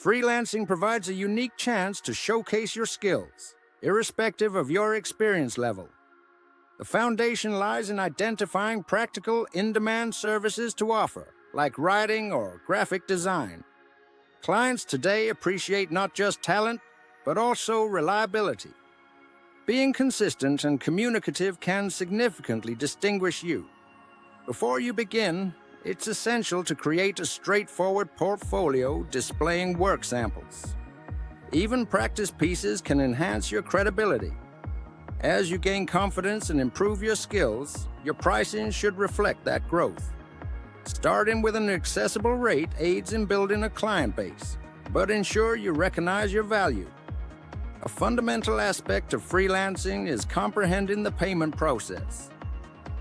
Freelancing provides a unique chance to showcase your skills, irrespective of your experience level. The foundation lies in identifying practical, in-demand services to offer, like writing or graphic design. Clients today appreciate not just talent, but also reliability. Being consistent and communicative can significantly distinguish you. Before you begin, it's essential to create a straightforward portfolio displaying work samples. Even practice pieces can enhance your credibility. As you gain confidence and improve your skills, your pricing should reflect that growth. Starting with an accessible rate aids in building a client base, but ensure you recognize your value. A fundamental aspect of freelancing is comprehending the payment process.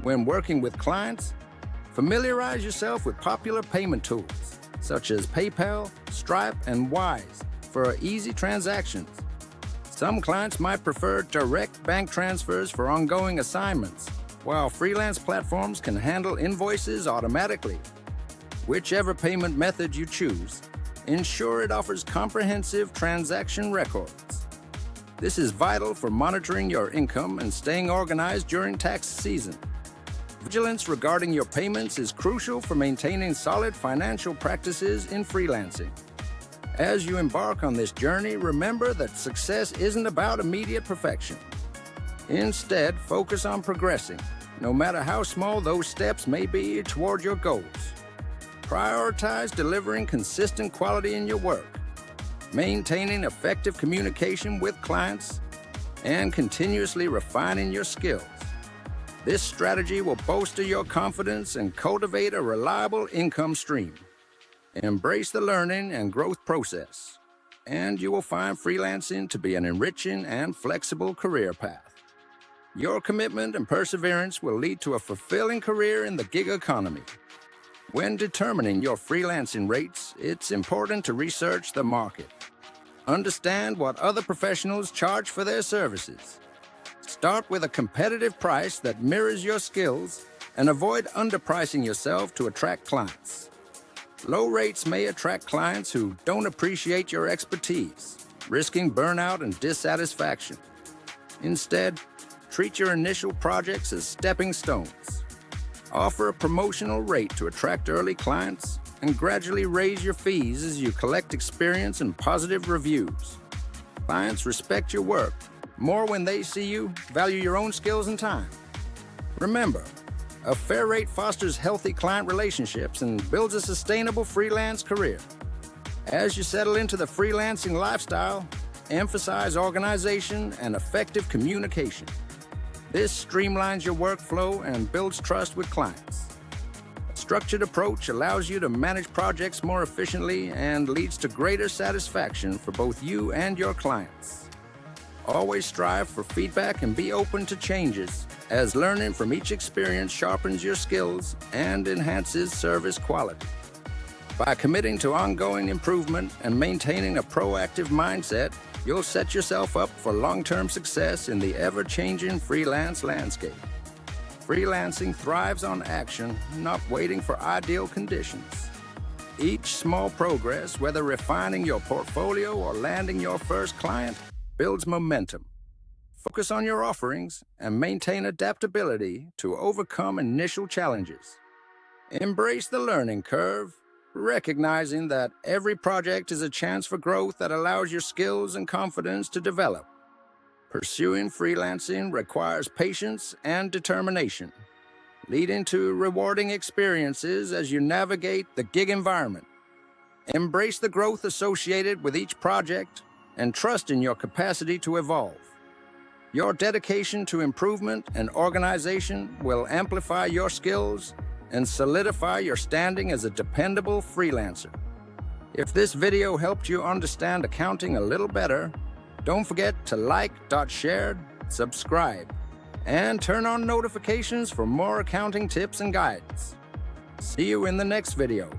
When working with clients, familiarize yourself with popular payment tools, such as PayPal, Stripe, and Wise, for easy transactions. Some clients might prefer direct bank transfers for ongoing assignments, while freelance platforms can handle invoices automatically. Whichever payment method you choose, ensure it offers comprehensive transaction records. This is vital for monitoring your income and staying organized during tax season. Vigilance regarding your payments is crucial for maintaining solid financial practices in freelancing. As you embark on this journey, remember that success isn't about immediate perfection. Instead, focus on progressing, no matter how small those steps may be toward your goals. Prioritize delivering consistent quality in your work, maintaining effective communication with clients, and continuously refining your skills. This strategy will bolster your confidence and cultivate a reliable income stream. Embrace the learning and growth process, and you will find freelancing to be an enriching and flexible career path. Your commitment and perseverance will lead to a fulfilling career in the gig economy. When determining your freelancing rates, it's important to research the market. Understand what other professionals charge for their services. Start with a competitive price that mirrors your skills and avoid underpricing yourself to attract clients. Low rates may attract clients who don't appreciate your expertise, risking burnout and dissatisfaction. Instead, treat your initial projects as stepping stones. Offer a promotional rate to attract early clients and gradually raise your fees as you collect experience and positive reviews. Clients respect your work more when they see you value your own skills and time. Remember, a fair rate fosters healthy client relationships and builds a sustainable freelance career. As you settle into the freelancing lifestyle, emphasize organization and effective communication. This streamlines your workflow and builds trust with clients. A structured approach allows you to manage projects more efficiently and leads to greater satisfaction for both you and your clients. Always strive for feedback and be open to changes, as learning from each experience sharpens your skills and enhances service quality. By committing to ongoing improvement and maintaining a proactive mindset, you'll set yourself up for long-term success in the ever-changing freelance landscape. Freelancing thrives on action, not waiting for ideal conditions. Each small progress, whether refining your portfolio or landing your first client, builds momentum. Focus on your offerings and maintain adaptability to overcome initial challenges. Embrace the learning curve, recognizing that every project is a chance for growth that allows your skills and confidence to develop. Pursuing freelancing requires patience and determination, leading to rewarding experiences as you navigate the gig environment. Embrace the growth associated with each project and trust in your capacity to evolve. Your dedication to improvement and organization will amplify your skills and solidify your standing as a dependable freelancer. If this video helped you understand accounting a little better, don't forget to like, share, subscribe, and turn on notifications for more accounting tips and guides. See you in the next video.